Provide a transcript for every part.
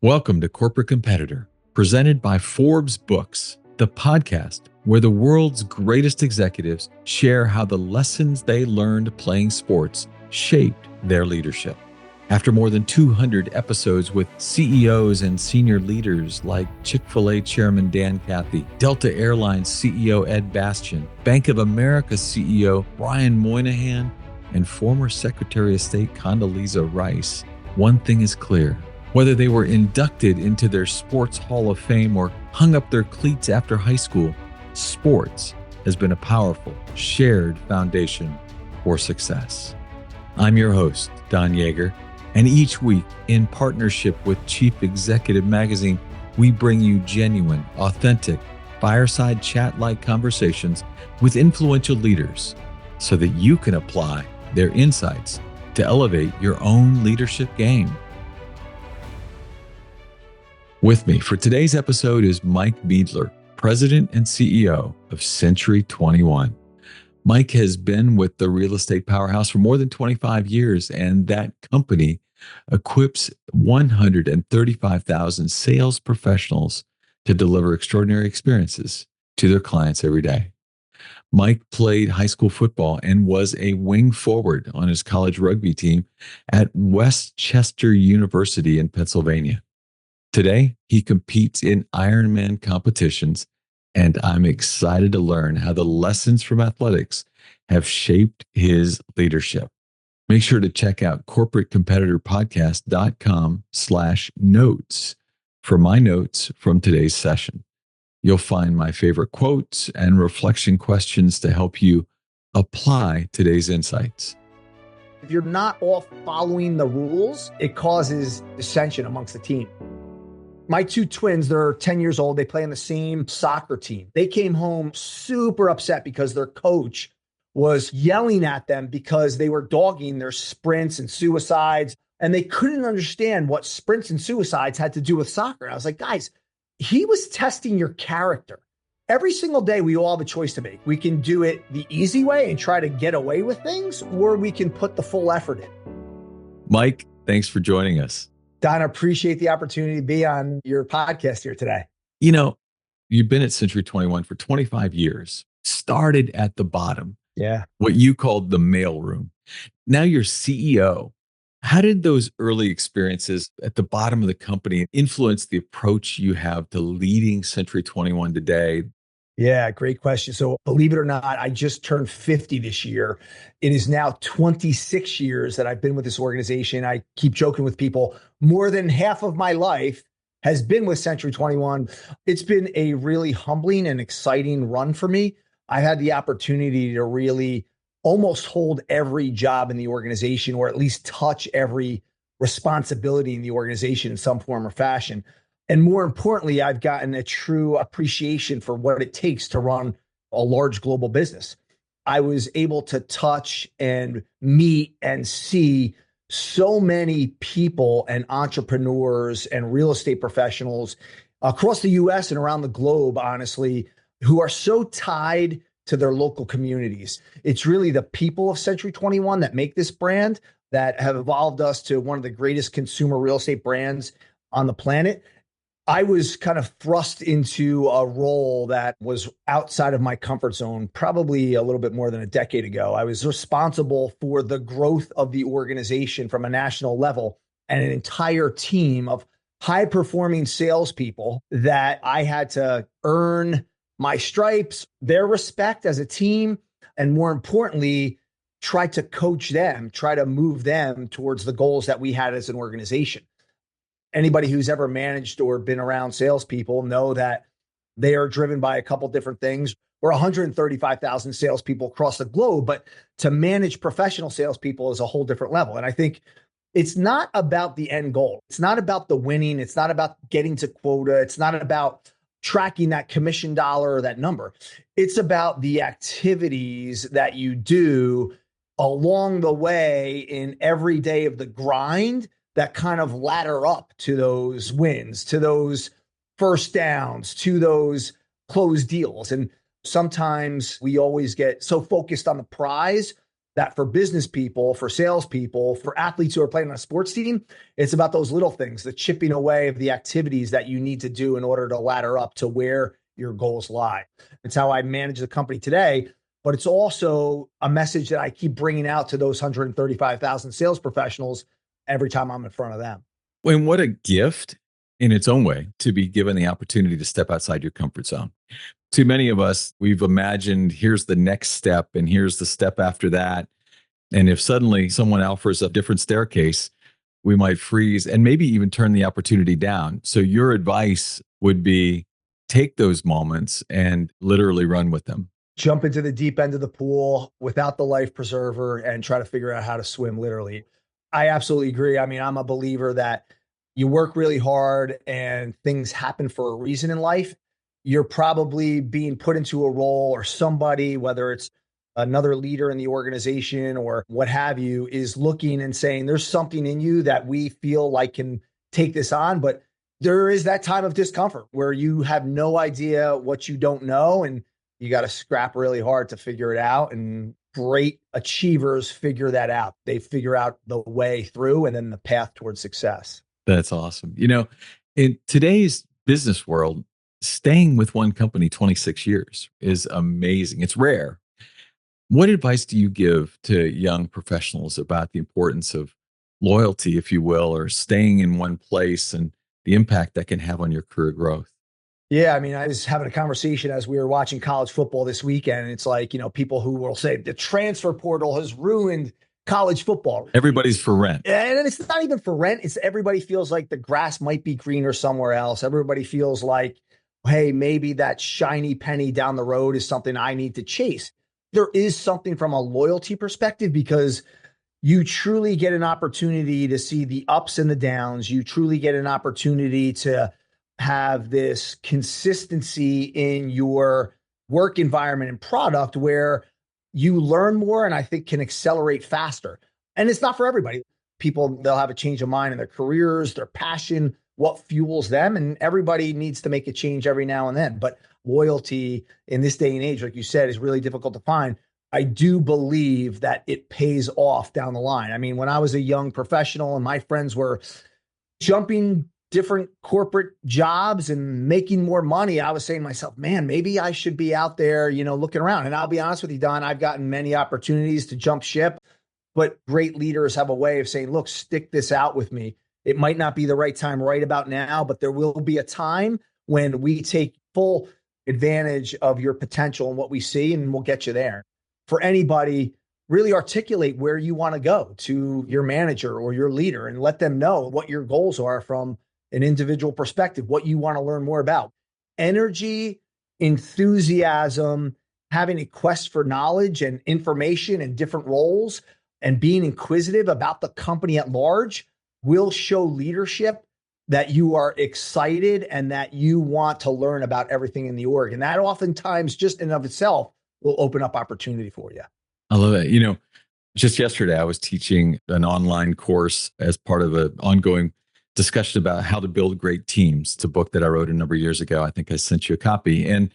Welcome to Corporate Competitor, presented by Forbes Books, the podcast where the world's greatest executives share how the lessons they learned playing sports shaped their leadership. After more than 200 episodes with CEOs and senior leaders like Chick-fil-A Chairman Dan Cathy, Delta Airlines CEO Ed Bastian, Bank of America CEO Brian Moynihan, and former Secretary of State Condoleezza Rice, one thing is clear. Whether they were inducted into their sports hall of fame or hung up their cleats after high school, sports has been a powerful, shared foundation for success. I'm your host, Don Yeager, and each week, in partnership with Chief Executive Magazine, we bring you genuine, authentic, fireside chat-like conversations with influential leaders so that you can apply their insights to elevate your own leadership game. With me for today's episode is Mike Miedler, President and CEO of Century 21. Mike has been with the real estate powerhouse for more than 25 years, and that company equips 135,000 sales professionals to deliver extraordinary experiences to their clients every day. Mike played high school football and was a wing forward on his college rugby team at Westchester University in Pennsylvania. Today, he competes in IRONMAN competitions, and I'm excited to learn how the lessons from athletics have shaped his leadership. Make sure to check out corporatecompetitorpodcast.com/notes for my notes from today's session. You'll find my favorite quotes and reflection questions to help you apply today's insights. If you're not all following the rules, it causes dissension amongst the team. My two twins, they're 10 years old. They play on the same soccer team. They came home super upset because their coach was yelling at them because they were dogging their sprints and suicides. And they couldn't understand what sprints and suicides had to do with soccer. I was like, guys, he was testing your character. Every single day, we all have a choice to make. We can do it the easy way and try to get away with things, or we can put the full effort in. Mike, thanks for joining us. Don, I appreciate the opportunity to be on your podcast here today. You know, you've been at Century 21 for 25 years, started at the bottom. Yeah. What you called the mailroom. Now you're CEO. How did those early experiences at the bottom of the company influence the approach you have to leading Century 21 today? Yeah, great question. So believe it or not, I just turned 50 this year. It is now 26 years that I've been with this organization. I keep joking with people, more than half of my life has been with Century 21. It's been a really humbling and exciting run for me. I had the opportunity to really almost hold every job in the organization, or at least touch every responsibility in the organization in some form or fashion. And more importantly, I've gotten a true appreciation for what it takes to run a large global business. I was able to touch and meet and see so many people and entrepreneurs and real estate professionals across the US and around the globe, honestly, who are so tied to their local communities. It's really the people of Century 21 that make this brand, that have evolved us to one of the greatest consumer real estate brands on the planet. I was kind of thrust into a role that was outside of my comfort zone, probably a little bit more than a decade ago. I was responsible for the growth of the organization from a national level and an entire team of high-performing salespeople that I had to earn my stripes, their respect as a team, and more importantly, try to coach them, try to move them towards the goals that we had as an organization. Anybody who's ever managed or been around salespeople know that they are driven by a couple different things. We're 135,000 salespeople across the globe, but to manage professional salespeople is a whole different level. And I think it's not about the end goal. It's not about the winning. It's not about getting to quota. It's not about tracking that commission dollar or that number. It's about the activities that you do along the way in every day of the grind that kind of ladder up to those wins, to those first downs, to those closed deals. And sometimes we always get so focused on the prize that for business people, for salespeople, for athletes who are playing on a sports team, it's about those little things, the chipping away of the activities that you need to do in order to ladder up to where your goals lie. It's how I manage the company today, but it's also a message that I keep bringing out to those 135,000 sales professionals every time I'm in front of them. And what a gift in its own way to be given the opportunity to step outside your comfort zone. Too many of us, we've imagined here's the next step and here's the step after that. And if suddenly someone offers a different staircase, we might freeze and maybe even turn the opportunity down. So your advice would be take those moments and literally run with them. Jump into the deep end of the pool without the life preserver and try to figure out how to swim literally. I absolutely agree. I mean, I'm a believer that you work really hard and things happen for a reason in life. You're probably being put into a role, or somebody, whether it's another leader in the organization or what have you, is looking and saying, there's something in you that we feel like can take this on. But there is that time of discomfort where you have no idea what you don't know, and you got to scrap really hard to figure it out. And great achievers figure that out. They figure out the way through and then the path towards success. That's awesome. In today's business world, staying with one company 26 years is amazing. It's rare. What advice do you give to young professionals about the importance of loyalty, if you will, or staying in one place and the impact that can have on your career growth? Yeah, I mean, I was having a conversation as we were watching college football this weekend, and it's like, people who will say the transfer portal has ruined college football. Everybody's for rent. And it's not even for rent. It's everybody feels like the grass might be greener somewhere else. Everybody feels like, hey, maybe that shiny penny down the road is something I need to chase. There is something from a loyalty perspective, because you truly get an opportunity to see the ups and the downs. You truly get an opportunity to have this consistency in your work environment and product where you learn more and I think can accelerate faster. And it's not for everybody. People, they'll have a change of mind in their careers, their passion, what fuels them. And everybody needs to make a change every now and then. But loyalty in this day and age, like you said, is really difficult to find. I do believe that it pays off down the line. I mean, when I was a young professional and my friends were jumping different corporate jobs and making more money, I was saying to myself, man, maybe I should be out there, looking around. And I'll be honest with you, Don, I've gotten many opportunities to jump ship, but great leaders have a way of saying, look, stick this out with me. It might not be the right time right about now, but there will be a time when we take full advantage of your potential and what we see, and we'll get you there. For anybody, really articulate where you want to go to your manager or your leader and let them know what your goals are from an individual perspective, what you want to learn more about. Energy, enthusiasm, having a quest for knowledge and information and different roles, and being inquisitive about the company at large will show leadership that you are excited and that you want to learn about everything in the org. And that oftentimes just in and of itself will open up opportunity for you. I love it. Just yesterday, I was teaching an online course as part of an ongoing discussion about how to build great teams. It's a book that I wrote a number of years ago. I think I sent you a copy. And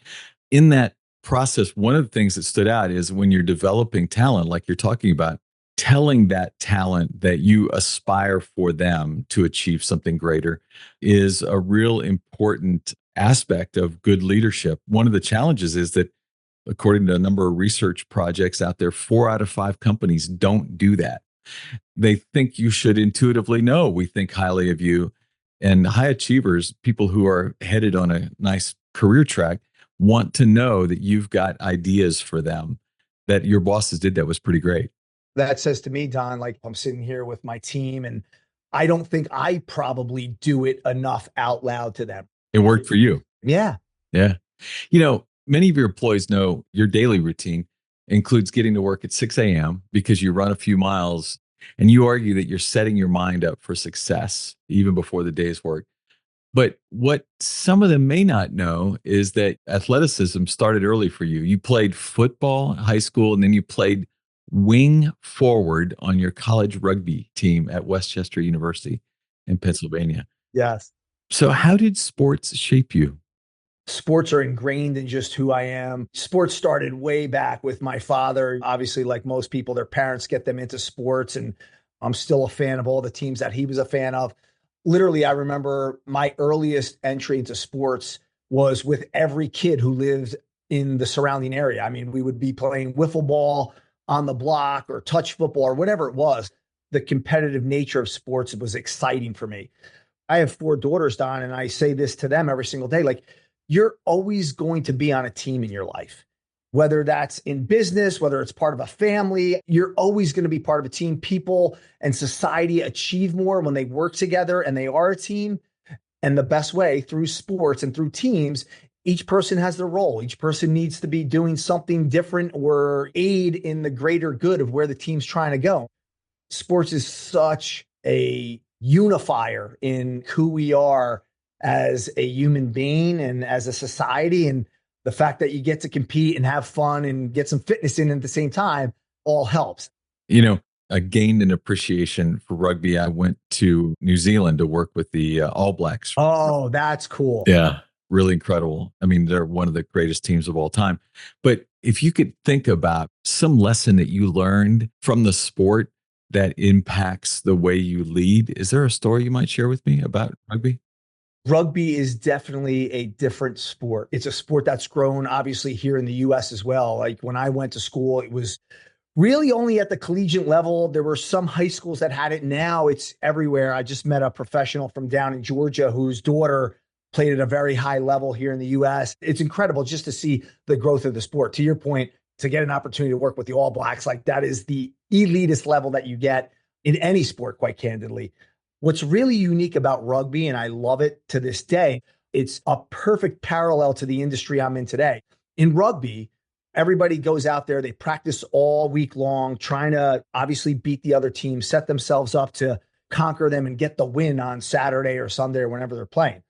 in that process, one of the things that stood out is when you're developing talent, like you're talking about, telling that talent that you aspire for them to achieve something greater is a real important aspect of good leadership. One of the challenges is that, according to a number of research projects out there, 4 out of 5 companies don't do that. They think you should intuitively know we think highly of you. And high achievers, people who are headed on a nice career track, want to know that you've got ideas for them. That your bosses did that was pretty great. That says to me, Don, like I'm sitting here with my team and I don't think I probably do it enough out loud to them. It worked for you. Yeah. Yeah. Many of your employees know your daily routine includes getting to work at 6 a.m. because you run a few miles, and you argue that you're setting your mind up for success even before the day's work. But what some of them may not know is that athleticism started early for you. You played football in high school, and then you played wing forward on your college rugby team at Westchester University in Pennsylvania. Yes. So how did sports shape you? Sports are ingrained in just who I am. Sports started way back with my father. Obviously, like most people, their parents get them into sports, and I'm still a fan of all the teams that he was a fan of. Literally, I remember my earliest entry into sports was with every kid who lived in the surrounding area. I mean, we would be playing wiffle ball on the block or touch football or whatever it was. The competitive nature of sports was exciting for me. I have 4 daughters, Don, and I say this to them every single day. Like, you're always going to be on a team in your life, whether that's in business, whether it's part of a family, you're always going to be part of a team. People and society achieve more when they work together and they are a team. And the best way through sports and through teams, each person has their role. Each person needs to be doing something different or aid in the greater good of where the team's trying to go. Sports is such a unifier in who we are as a human being and as a society. And the fact that you get to compete and have fun and get some fitness in at the same time all helps. You know, I gained an appreciation for rugby. I went to New Zealand to work with the All Blacks. Oh, that's cool. Yeah, really incredible. I mean, they're one of the greatest teams of all time. But if you could think about some lesson that you learned from the sport that impacts the way you lead, is there a story you might share with me about rugby? Rugby is definitely a different sport. It's a sport that's grown obviously here in the US as well. Like when I went to school, it was really only at the collegiate level. There were some high schools that had it. Now it's everywhere. I just met a professional from down in Georgia whose daughter played at a very high level here in the US. It's incredible just to see the growth of the sport. To your point, to get an opportunity to work with the All Blacks, like that is the elitist level that you get in any sport, quite candidly. What's really unique about rugby, and I love it to this day, it's a perfect parallel to the industry I'm in today. In rugby, everybody goes out there, they practice all week long, trying to obviously beat the other team, set themselves up to conquer them and get the win on Saturday or Sunday or whenever they're playing.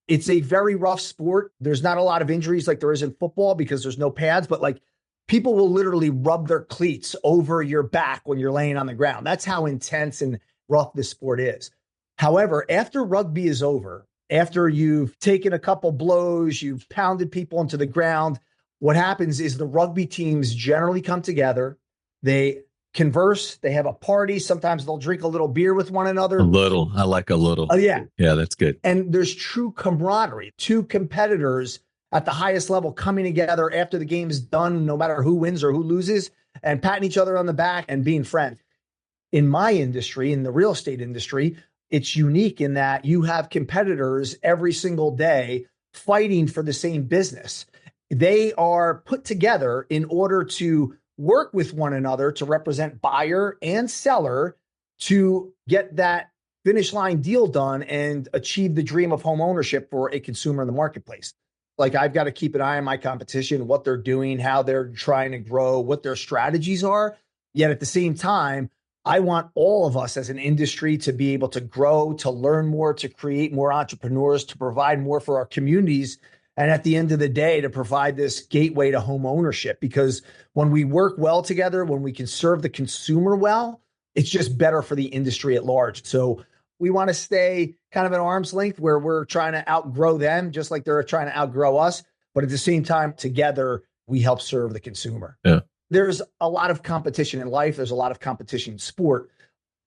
It's a very rough sport. There's not a lot of injuries like there is in football because there's no pads, but like people will literally rub their cleats over your back when you're laying on the ground. That's how intense and rough this sport is. However, after rugby is over, after you've taken a couple blows, you've pounded people into the ground, what happens is the rugby teams generally come together. They converse. They have a party. Sometimes they'll drink a little beer with one another. A little. I like a little. Oh, yeah. Yeah, that's good. And there's true camaraderie. Two competitors at the highest level coming together after the game is done, no matter who wins or who loses, and patting each other on the back and being friends. In my industry, in the real estate industry, it's unique in that you have competitors every single day fighting for the same business. They are put together in order to work with one another to represent buyer and seller to get that finish line deal done and achieve the dream of home ownership for a consumer in the marketplace. Like I've got to keep an eye on my competition, what they're doing, how they're trying to grow, what their strategies are. Yet at the same time, I want all of us as an industry to be able to grow, to learn more, to create more entrepreneurs, to provide more for our communities. And at the end of the day, to provide this gateway to home ownership, because when we work well together, when we can serve the consumer well, it's just better for the industry at large. So we want to stay kind of at arm's length where we're trying to outgrow them, just like they're trying to outgrow us. But at the same time, together, we help serve the consumer. Yeah. There's a lot of competition in life. There's a lot of competition in sport.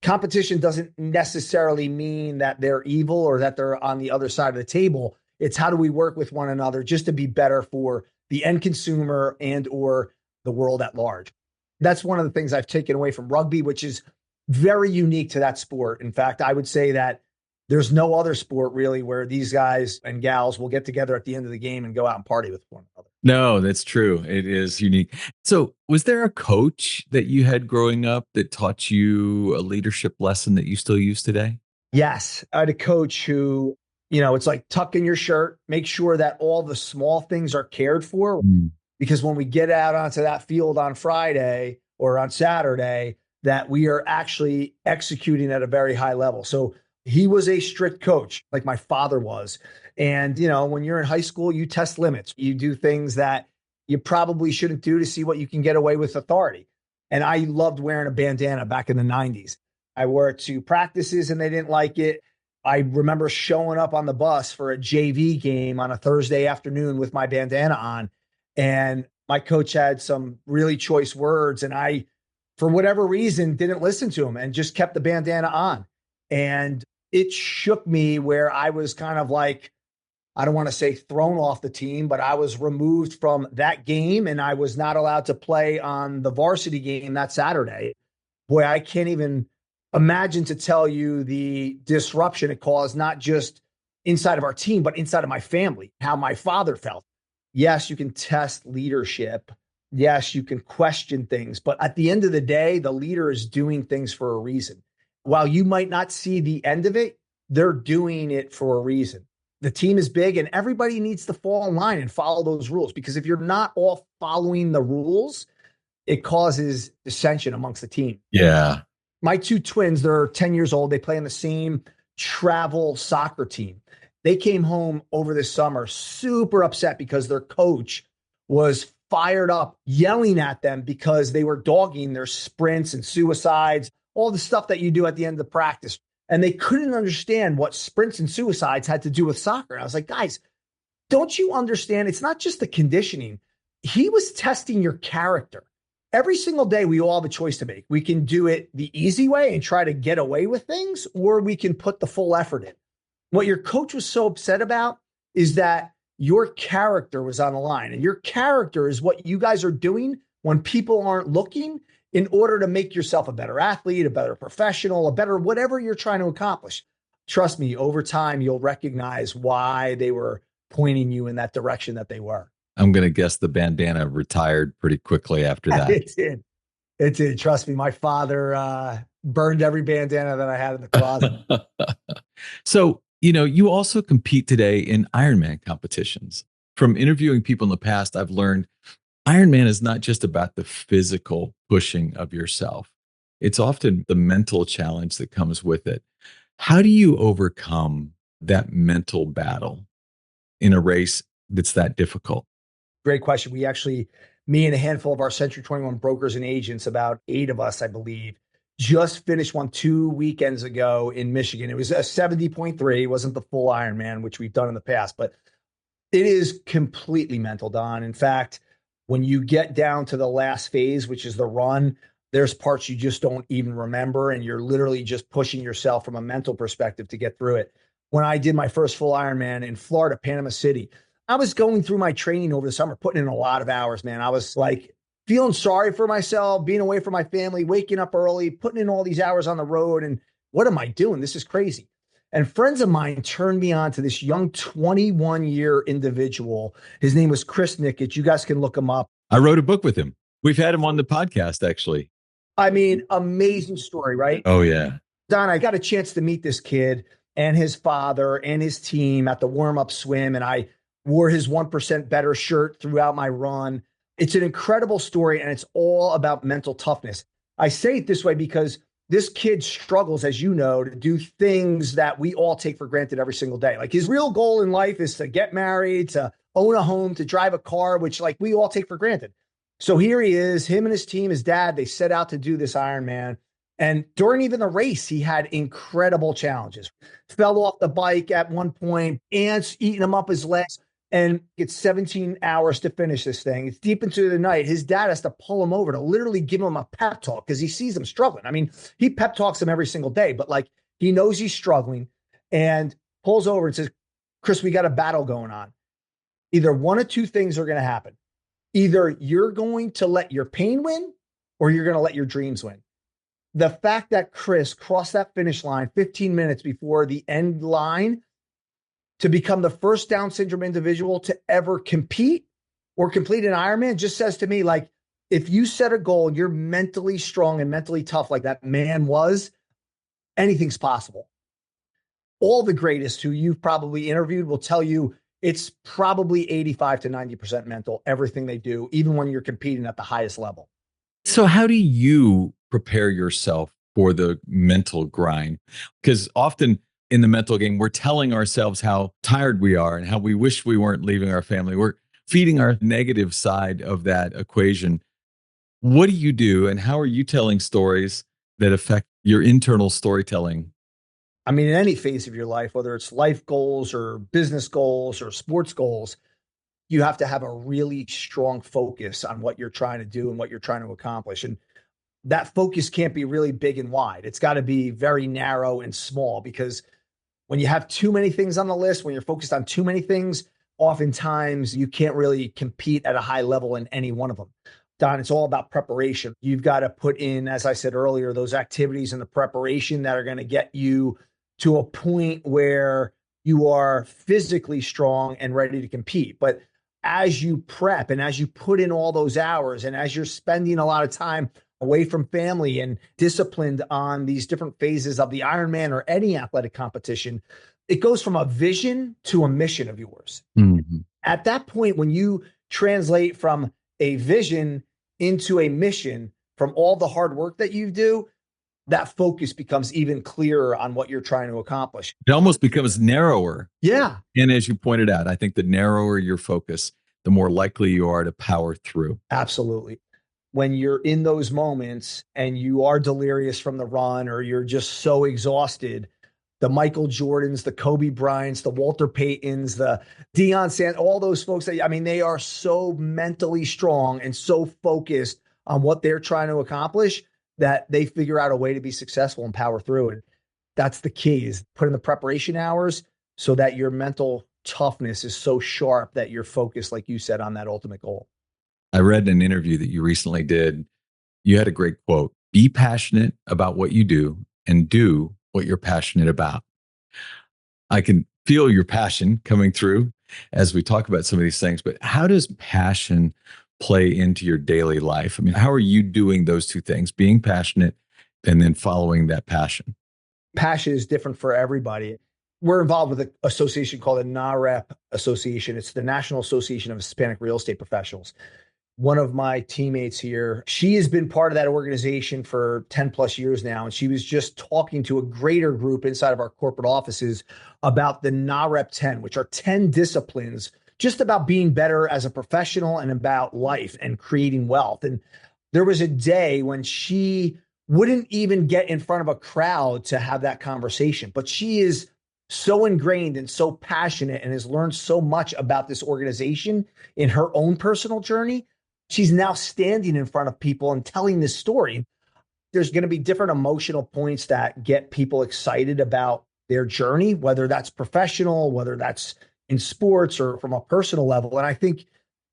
Competition doesn't necessarily mean that they're evil or that they're on the other side of the table. It's how do we work with one another just to be better for the end consumer and or the world at large. That's one of the things I've taken away from rugby, which is very unique to that sport. In fact, I would say that there's no other sport really where these guys and gals will get together at the end of the game and go out and party with one another. No, that's true. It is unique. So, was there a coach that you had growing up that taught you a leadership lesson that you still use today? Yes. I had a coach who, it's like tuck in your shirt, make sure that all the small things are cared for. Because when we get out onto that field on Friday or on Saturday, that we are actually executing at a very high level. So he was a strict coach, like my father was. And, when you're in high school, you test limits. You do things that you probably shouldn't do to see what you can get away with authority. And I loved wearing a bandana back in the 90s. I wore it to practices and they didn't like it. I remember showing up on the bus for a JV game on a Thursday afternoon with my bandana on. And my coach had some really choice words. And I, for whatever reason, didn't listen to him and just kept the bandana on. And it shook me where I was kind of like, I don't want to say thrown off the team, but I was removed from that game and I was not allowed to play on the varsity game that Saturday. Boy, I can't even imagine to tell you the disruption it caused, not just inside of our team, but inside of my family, how my father felt. Yes, you can test leadership. Yes, you can question things. But at the end of the day, the leader is doing things for a reason. While you might not see the end of it, they're doing it for a reason. The team is big and everybody needs to fall in line and follow those rules, because if you're not all following the rules, it causes dissension amongst the team. Yeah. My two twins, they're 10 years old. They play in the same travel soccer team. They came home over this summer super upset because their coach was fired up, yelling at them because they were dogging their sprints and suicides, all the stuff that you do at the end of the practice. And they couldn't understand what sprints and suicides had to do with soccer. And I was like, guys, don't you understand? It's not just the conditioning. He was testing your character. Every single day, we all have a choice to make. We can do it the easy way and try to get away with things, or we can put the full effort in. What your coach was so upset about is that your character was on the line. And your character is what you guys are doing when people aren't looking in order to make yourself a better athlete, a better professional, a better whatever you're trying to accomplish. Trust me, over time, you'll recognize why they were pointing you in that direction that they were. I'm going to guess the bandana retired pretty quickly after that. It did. It did. Trust me. My father burned every bandana that I had in the closet. So, you also compete today in Ironman competitions. From interviewing people in the past, I've learned Ironman is not just about the physical pushing of yourself. It's often the mental challenge that comes with it. How do you overcome that mental battle in a race that's that difficult? Great question. We actually, me and a handful of our Century 21 brokers and agents, about 8 of us, I believe, just finished one 2 weekends ago in Michigan. It was a 70.3. It wasn't the full Ironman, which we've done in the past, but it is completely mental, Don. In fact, when you get down to the last phase, which is the run, there's parts you just don't even remember, and you're literally just pushing yourself from a mental perspective to get through it. When I did my first full Ironman in Florida, Panama City, I was going through my training over the summer, putting in a lot of hours, man. I was like feeling sorry for myself, being away from my family, waking up early, putting in all these hours on the road. And what am I doing? This is crazy. And friends of mine turned me on to this young 21-year individual. His name was Chris Nickett. You guys can look him up. I wrote a book with him. We've had him on the podcast, actually. I mean, amazing story, right? Oh, yeah. Don, I got a chance to meet this kid and his father and his team at the warm-up swim, and I wore his 1% Better shirt throughout my run. It's an incredible story, and it's all about mental toughness. I say it this way because this kid struggles, as you know, to do things that we all take for granted every single day. Like, his real goal in life is to get married, to own a home, to drive a car, which like we all take for granted. So here he is, him and his team, his dad, they set out to do this Ironman. And during even the race, he had incredible challenges. Fell off the bike at one point, ants eating him up his legs, and it's 17 hours to finish this thing. It's deep into the night. His dad has to pull him over to literally give him a pep talk because he sees him struggling. I mean, he pep talks him every single day, but like he knows he's struggling and pulls over and says, Chris, we got a battle going on. Either one of two things are going to happen. Either you're going to let your pain win or you're going to let your dreams win. The fact that Chris crossed that finish line 15 minutes before the end line to become the first Down syndrome individual to ever compete or complete an Ironman just says to me, like, if you set a goal and you're mentally strong and mentally tough like that man was, anything's possible. All the greatest who you've probably interviewed will tell you it's probably 85 to 90% mental, everything they do, even when you're competing at the highest level. So how do you prepare yourself for the mental grind? Because often in the mental game, we're telling ourselves how tired we are and how we wish we weren't leaving our family. We're feeding our negative side of that equation. What do you do, and how are you telling stories that affect your internal storytelling? I mean, in any phase of your life, whether it's life goals or business goals or sports goals, you have to have a really strong focus on what you're trying to do and what you're trying to accomplish. And that focus can't be really big and wide. It's got to be very narrow and small, because when you have too many things on the list, when you're focused on too many things, oftentimes you can't really compete at a high level in any one of them. Don, it's all about preparation. You've got to put in, as I said earlier, those activities and the preparation that are going to get you to a point where you are physically strong and ready to compete. But as you prep and as you put in all those hours and as you're spending a lot of time away from family and disciplined on these different phases of the Ironman or any athletic competition, it goes from a vision to a mission of yours. Mm-hmm. At that point, when you translate from a vision into a mission from all the hard work that you do, that focus becomes even clearer on what you're trying to accomplish. It almost becomes narrower. Yeah. And as you pointed out, I think the narrower your focus, the more likely you are to power through. Absolutely. When you're in those moments and you are delirious from the run, or you're just so exhausted, the Michael Jordans, the Kobe Bryants, the Walter Paytons, the Deion Sanders, all those folks, they are so mentally strong and so focused on what they're trying to accomplish that they figure out a way to be successful and power through it. That's the key, is put in the preparation hours so that your mental toughness is so sharp that you're focused, like you said, on that ultimate goal. I read an interview that you recently did. You had a great quote: be passionate about what you do and do what you're passionate about. I can feel your passion coming through as we talk about some of these things, but how does passion play into your daily life? I mean, how are you doing those two things, being passionate and then following that passion? Passion is different for everybody. We're involved with an association called the NAREP Association. It's the National Association of Hispanic Real Estate Professionals. One of my teammates here, she has been part of that organization for 10 plus years now. And she was just talking to a greater group inside of our corporate offices about the NAREP 10, which are 10 disciplines just about being better as a professional and about life and creating wealth. And there was a day when she wouldn't even get in front of a crowd to have that conversation, but she is so ingrained and so passionate and has learned so much about this organization in her own personal journey. She's now standing in front of people and telling this story. There's going to be different emotional points that get people excited about their journey, whether that's professional, whether that's in sports or from a personal level. And I think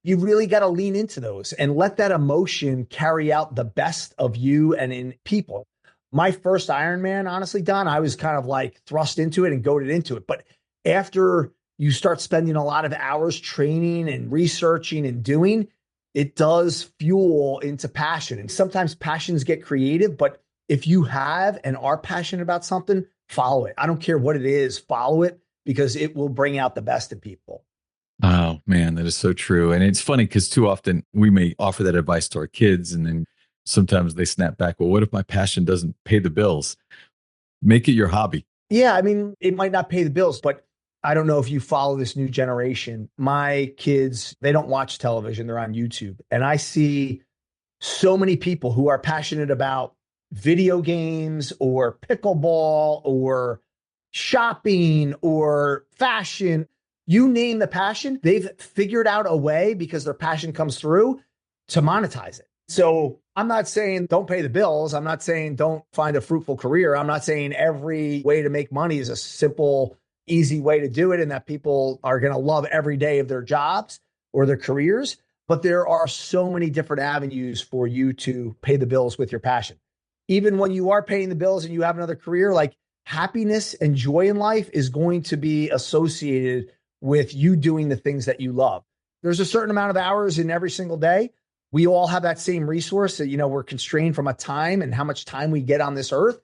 you really got to lean into those and let that emotion carry out the best of you and in people. My first Ironman, honestly, Don, I was kind of like thrust into it and goaded into it. But after you start spending a lot of hours training and researching and doing, it does fuel into passion. And sometimes passions get creative, but if you have and are passionate about something, follow it. I don't care what it is, follow it, because it will bring out the best in people. Oh man, that is so true. And it's funny because too often we may offer that advice to our kids and then sometimes they snap back. Well, what if my passion doesn't pay the bills? Make it your hobby. Yeah. I mean, it might not pay the bills, but I don't know if you follow this new generation. My kids, they don't watch television. They're on YouTube. And I see so many people who are passionate about video games or pickleball or shopping or fashion. You name the passion, they've figured out a way, because their passion comes through, to monetize it. So I'm not saying don't pay the bills. I'm not saying don't find a fruitful career. I'm not saying every way to make money is a simple, easy way to do it and that people are going to love every day of their jobs or their careers. But there are so many different avenues for you to pay the bills with your passion. Even when you are paying the bills and you have another career, like happiness and joy in life is going to be associated with you doing the things that you love. There's a certain amount of hours in every single day. We all have that same resource that, we're constrained from a time and how much time we get on this earth.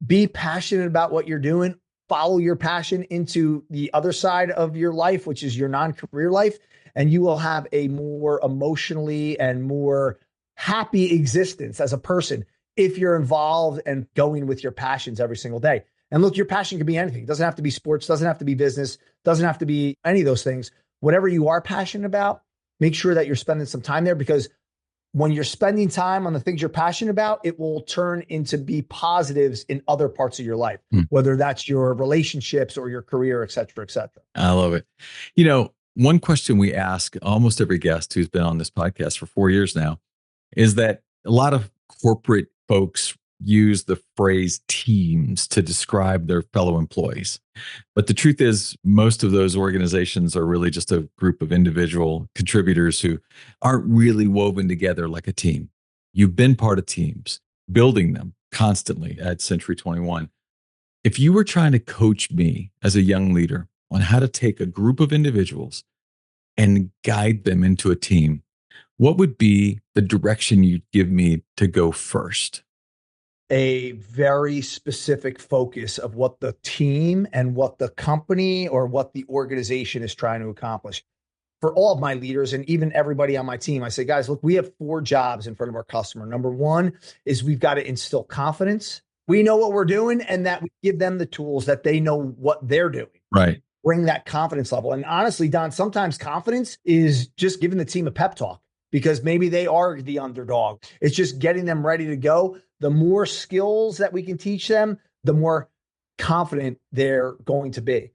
Be passionate about what you're doing. Follow your passion into the other side of your life, which is your non-career life. And you will have a more emotionally and more happy existence as a person if you're involved and going with your passions every single day. And look, your passion can be anything. It doesn't have to be sports, doesn't have to be business, doesn't have to be any of those things. Whatever you are passionate about, make sure that you're spending some time there, because when you're spending time on the things you're passionate about, it will turn into be positives in other parts of your life, whether that's your relationships or your career, et cetera, et cetera. I love it. One question we ask almost every guest who's been on this podcast for 4 years now is that a lot of corporate folks use the phrase teams to describe their fellow employees. But the truth is, most of those organizations are really just a group of individual contributors who aren't really woven together like a team. You've been part of teams, building them constantly at Century 21. If you were trying to coach me as a young leader on how to take a group of individuals and guide them into a team, what would be the direction you'd give me to go first? A very specific focus of what the team and what the company or what the organization is trying to accomplish. For all of my leaders and even everybody on my team, I say, guys, look, we have 4 jobs in front of our customer. Number 1 is we've got to instill confidence. We know what we're doing and that we give them the tools that they know what they're doing. Right. Bring that confidence level. And honestly, Don, sometimes confidence is just giving the team a pep talk because maybe they are the underdog. It's just getting them ready to go. The more skills that we can teach them, the more confident they're going to be.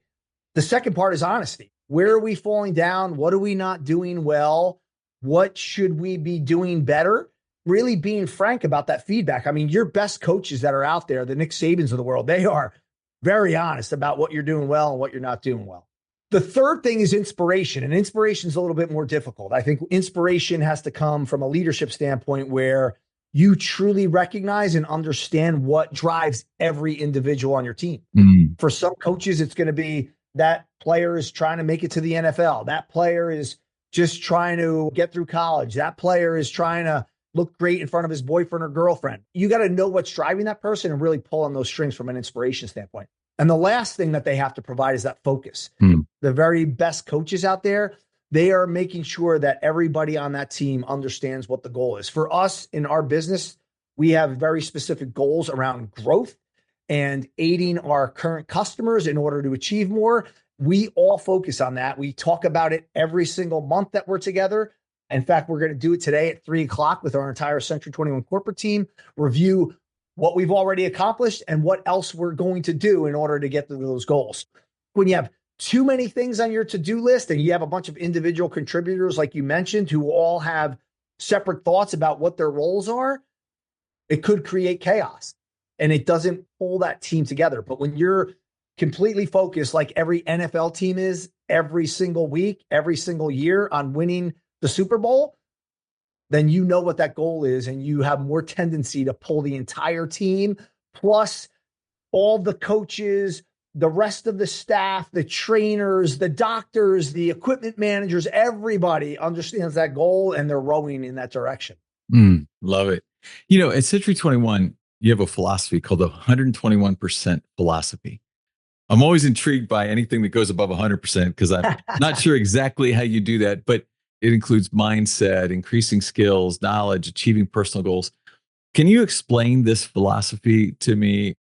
The second part is honesty. Where are we falling down? What are we not doing well? What should we be doing better? Really being frank about that feedback. I mean, your best coaches that are out there, the Nick Sabans of the world, they are very honest about what you're doing well and what you're not doing well. The third thing is inspiration, and inspiration is a little bit more difficult. I think inspiration has to come from a leadership standpoint where you truly recognize and understand what drives every individual on your team. For some coaches, it's going to be that player is trying to make it to the NFL. That player is just trying to get through college. That player is trying to look great in front of his boyfriend or girlfriend. You got to know what's driving that person and really pull on those strings from an inspiration standpoint. And the last thing that they have to provide is that focus. The very best coaches out there, they are making sure that everybody on that team understands what the goal is. For us in our business, we have very specific goals around growth and aiding our current customers in order to achieve more. We all focus on that. We talk about it every single month that we're together. In fact, we're going to do it today at 3:00 with our entire Century 21 corporate team, review what we've already accomplished and what else we're going to do in order to get to those goals. When you have too many things on your to-do list and you have a bunch of individual contributors, like you mentioned, who all have separate thoughts about what their roles are, it could create chaos and it doesn't pull that team together. But when you're completely focused, like every NFL team is every single week, every single year on winning the Super Bowl, then you know what that goal is and you have more tendency to pull the entire team, plus all the coaches, the rest of the staff, the trainers, the doctors, the equipment managers, everybody understands that goal and they're rowing in that direction. Love it. At Century 21, you have a philosophy called the 121% philosophy. I'm always intrigued by anything that goes above 100% because I'm not sure exactly how you do that, but it includes mindset, increasing skills, knowledge, achieving personal goals. Can you explain this philosophy to me?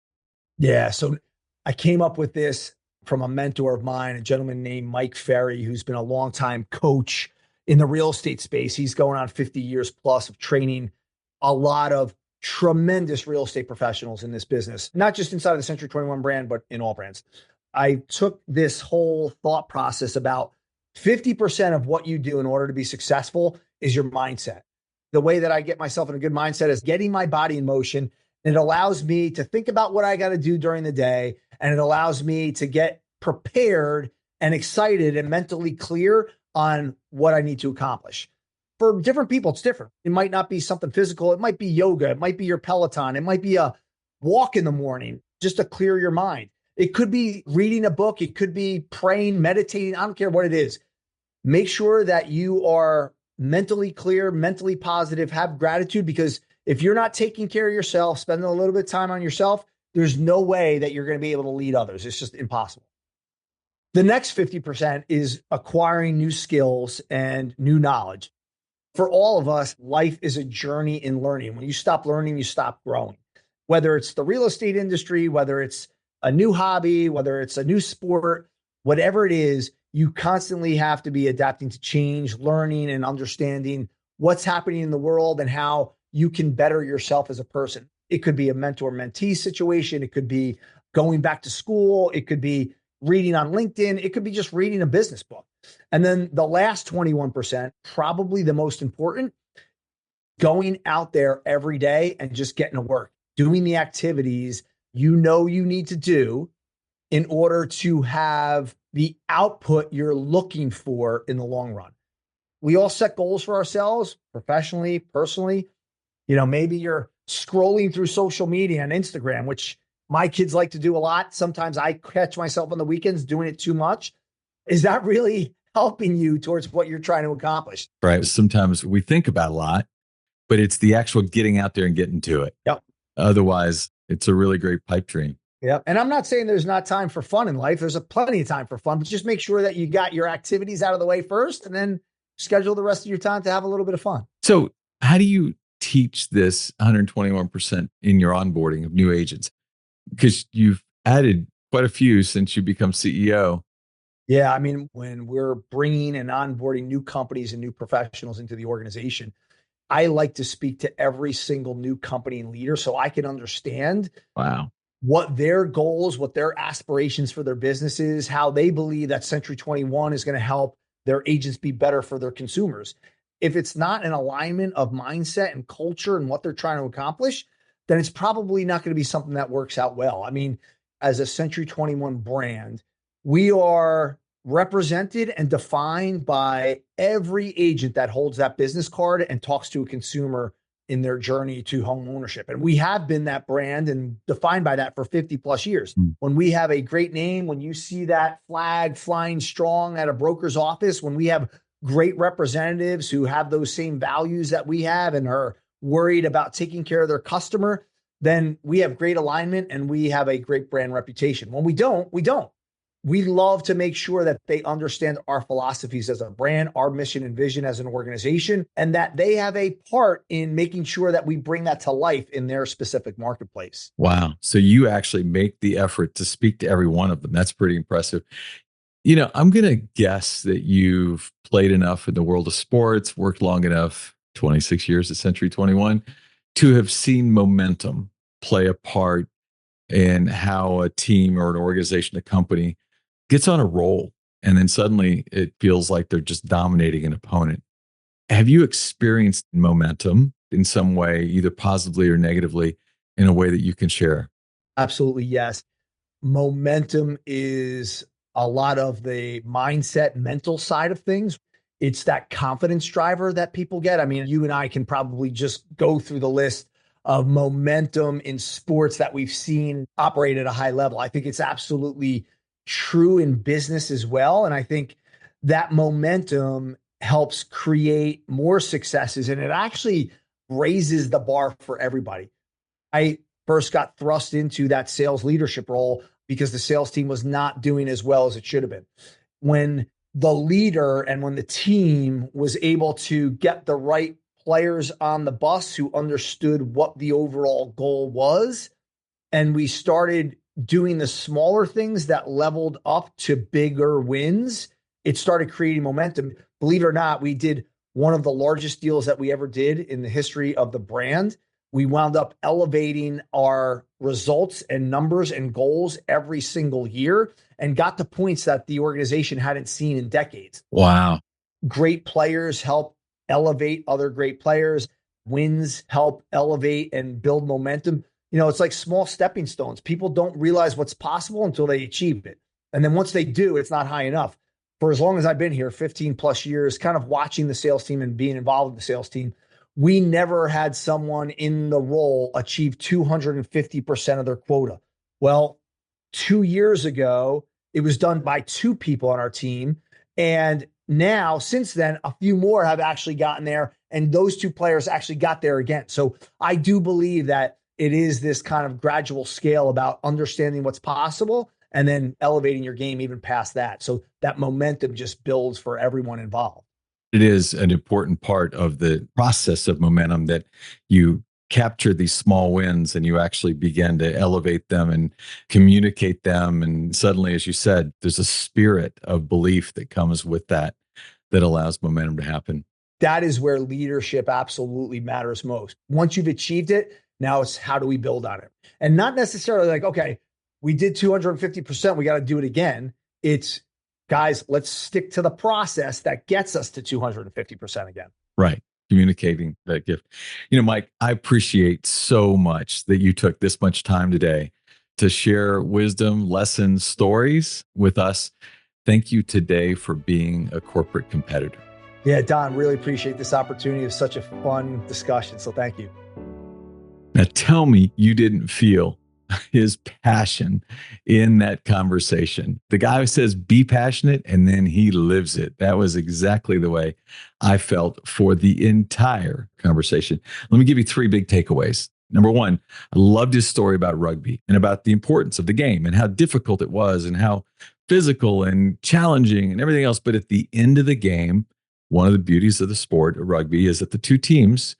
Yeah. So I came up with this from a mentor of mine, a gentleman named Mike Ferry, who's been a longtime coach in the real estate space. He's going on 50 years plus of training a lot of tremendous real estate professionals in this business, not just inside of the Century 21 brand, but in all brands. I took this whole thought process about 50% of what you do in order to be successful is your mindset. The way that I get myself in a good mindset is getting my body in motion. And it allows me to think about what I got to do during the day. And it allows me to get prepared and excited and mentally clear on what I need to accomplish. For different people, it's different. It might not be something physical. It might be yoga. It might be your Peloton. It might be a walk in the morning just to clear your mind. It could be reading a book. It could be praying, meditating. I don't care what it is. Make sure that you are mentally clear, mentally positive, have gratitude, because if you're not taking care of yourself, spending a little bit of time on yourself, there's no way that you're going to be able to lead others. It's just impossible. The next 50% is acquiring new skills and new knowledge. For all of us, life is a journey in learning. When you stop learning, you stop growing. Whether it's the real estate industry, whether it's a new hobby, whether it's a new sport, whatever it is, you constantly have to be adapting to change, learning, and understanding what's happening in the world and how you can better yourself as a person. It could be a mentor-mentee situation. It could be going back to school. It could be reading on LinkedIn. It could be just reading a business book. And then the last 21%, probably the most important, going out there every day and just getting to work, doing the activities you know you need to do in order to have the output you're looking for in the long run. We all set goals for ourselves, professionally, personally. Maybe you're scrolling through social media and Instagram, which my kids like to do a lot. Sometimes I catch myself on the weekends doing it too much. Is that really helping you towards what you're trying to accomplish? Right. Sometimes we think about a lot, but it's the actual getting out there and getting to it. Yep. Otherwise, it's a really great pipe dream. Yeah. And I'm not saying there's not time for fun in life. There's plenty of time for fun, but just make sure that you got your activities out of the way first and then schedule the rest of your time to have a little bit of fun. So how do you teach this 121% in your onboarding of new agents? Because you've added quite a few since you become CEO. Yeah. I mean, when we're bringing and onboarding new companies and new professionals into the organization, I like to speak to every single new company and leader so I can understand what their goals, what their aspirations for their business is, how they believe that Century 21 is going to help their agents be better for their consumers. If it's not an alignment of mindset and culture and what they're trying to accomplish, then it's probably not going to be something that works out well. I mean, as a Century 21 brand, we are represented and defined by every agent that holds that business card and talks to a consumer in their journey to home ownership. And we have been that brand and defined by that for 50 plus years. When we have a great name, when you see that flag flying strong at a broker's office, when we have great representatives who have those same values that we have and are worried about taking care of their customer, then we have great alignment and we have a great brand reputation. When we don't, we don't. We love to make sure that they understand our philosophies as a brand, our mission and vision as an organization, and that they have a part in making sure that we bring that to life in their specific marketplace. Wow. So you actually make the effort to speak to every one of them. That's pretty impressive. I'm going to guess that you've played enough in the world of sports, worked long enough, 26 years at Century 21, to have seen momentum play a part in how a team or an organization, a company gets on a roll, and then suddenly it feels like they're just dominating an opponent. Have you experienced momentum in some way, either positively or negatively, in a way that you can share? Absolutely, yes. Momentum is a lot of the mindset, mental side of things. It's that confidence driver that people get. I mean, you and I can probably just go through the list of momentum in sports that we've seen operate at a high level. I think it's absolutely true in business as well. And I think that momentum helps create more successes and it actually raises the bar for everybody. I first got thrust into that sales leadership role because the sales team was not doing as well as it should have been. When the leader and when the team was able to get the right players on the bus who understood what the overall goal was, and we started doing the smaller things that leveled up to bigger wins, it started creating momentum. Believe it or not, we did one of the largest deals that we ever did in the history of the brand. We wound up elevating our results and numbers and goals every single year and got to points that the organization hadn't seen in decades. Wow. Great players help elevate other great players. Wins help elevate and build momentum. It's like small stepping stones. People don't realize what's possible until they achieve it. And then once they do, it's not high enough. For as long as I've been here, 15 plus years, kind of watching the sales team and being involved with the sales team, we never had someone in the role achieve 250% of their quota. Well, 2 years ago, it was done by 2 people on our team. And now, since then, a few more have actually gotten there. And those 2 players actually got there again. So I do believe that it is this kind of gradual scale about understanding what's possible and then elevating your game even past that. So that momentum just builds for everyone involved. It is an important part of the process of momentum that you capture these small wins and you actually begin to elevate them and communicate them. And suddenly, as you said, there's a spirit of belief that comes with that allows momentum to happen. That is where leadership absolutely matters most. Once you've achieved it, now it's how do we build on it? And not necessarily like, okay, we did 250%, we got to do it again. It's, guys, let's stick to the process that gets us to 250% again. Right. Communicating that gift. Mike, I appreciate so much that you took this much time today to share wisdom, lessons, stories with us. Thank you today for being a corporate competitor. Yeah, Don, really appreciate this opportunity. It was such a fun discussion. So thank you. Now tell me you didn't feel his passion in that conversation. The guy who says, be passionate, and then he lives it. That was exactly the way I felt for the entire conversation. Let me give you 3 big takeaways. Number 1, I loved his story about rugby and about the importance of the game and how difficult it was and how physical and challenging and everything else. But at the end of the game, one of the beauties of the sport of rugby is that the 2 teams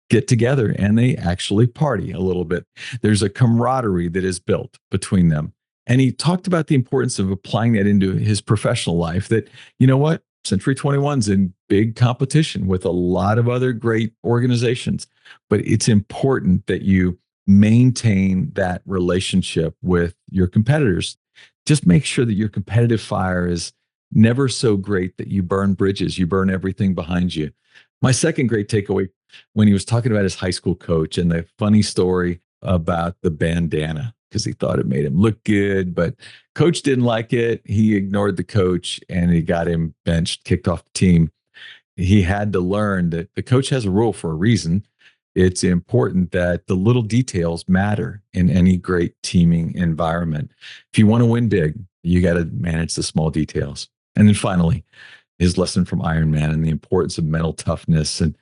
get together and they actually party a little bit. There's a camaraderie that is built between them. And he talked about the importance of applying that into his professional life, that, you know what, Century 21's in big competition with a lot of other great organizations, but it's important that you maintain that relationship with your competitors. Just make sure that your competitive fire is never so great that you burn bridges, you burn everything behind you. My second great takeaway, when he was talking about his high school coach and the funny story about the bandana, because he thought it made him look good, but coach didn't like it. He ignored the coach and he got him benched, kicked off the team. He had to learn that the coach has a rule for a reason. It's important that the little details matter in any great teaming environment. If you want to win big, you got to manage the small details. And then finally, his lesson from IRONMAN and the importance of mental toughness and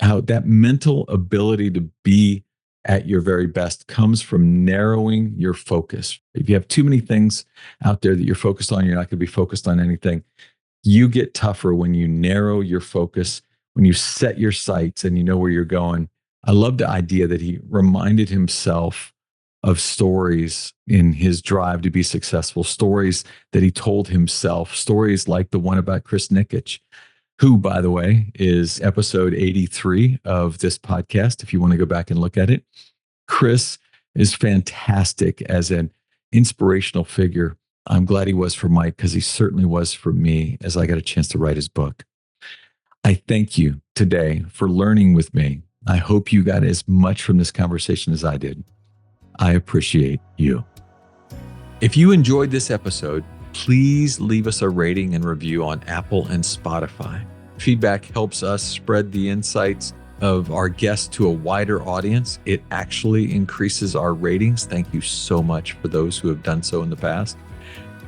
how that mental ability to be at your very best comes from narrowing your focus. If you have too many things out there that you're focused on, you're not going to be focused on anything. You get tougher when you narrow your focus, when you set your sights and you know where you're going. I love the idea that he reminded himself of stories in his drive to be successful, stories that he told himself, stories like the one about Chris Nikic, who, by the way, is episode 83 of this podcast, if you want to go back and look at it. Chris is fantastic as an inspirational figure. I'm glad he was for Mike, because he certainly was for me as I got a chance to write his book. I thank you today for learning with me. I hope you got as much from this conversation as I did. I appreciate you. If you enjoyed this episode, please leave us a rating and review on Apple and Spotify. Feedback helps us spread the insights of our guests to a wider audience. It actually increases our ratings. Thank you so much for those who have done so in the past.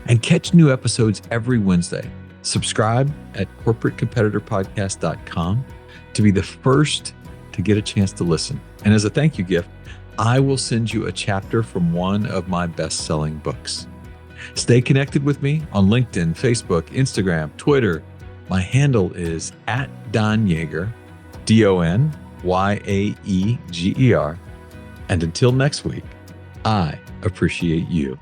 And catch new episodes every Wednesday. Subscribe at corporatecompetitorpodcast.com to be the first to get a chance to listen. And as a thank you gift, I will send you a chapter from one of my best-selling books. Stay connected with me on LinkedIn, Facebook, Instagram, Twitter. My handle is @DonYaeger, DonYaeger. And until next week, I appreciate you.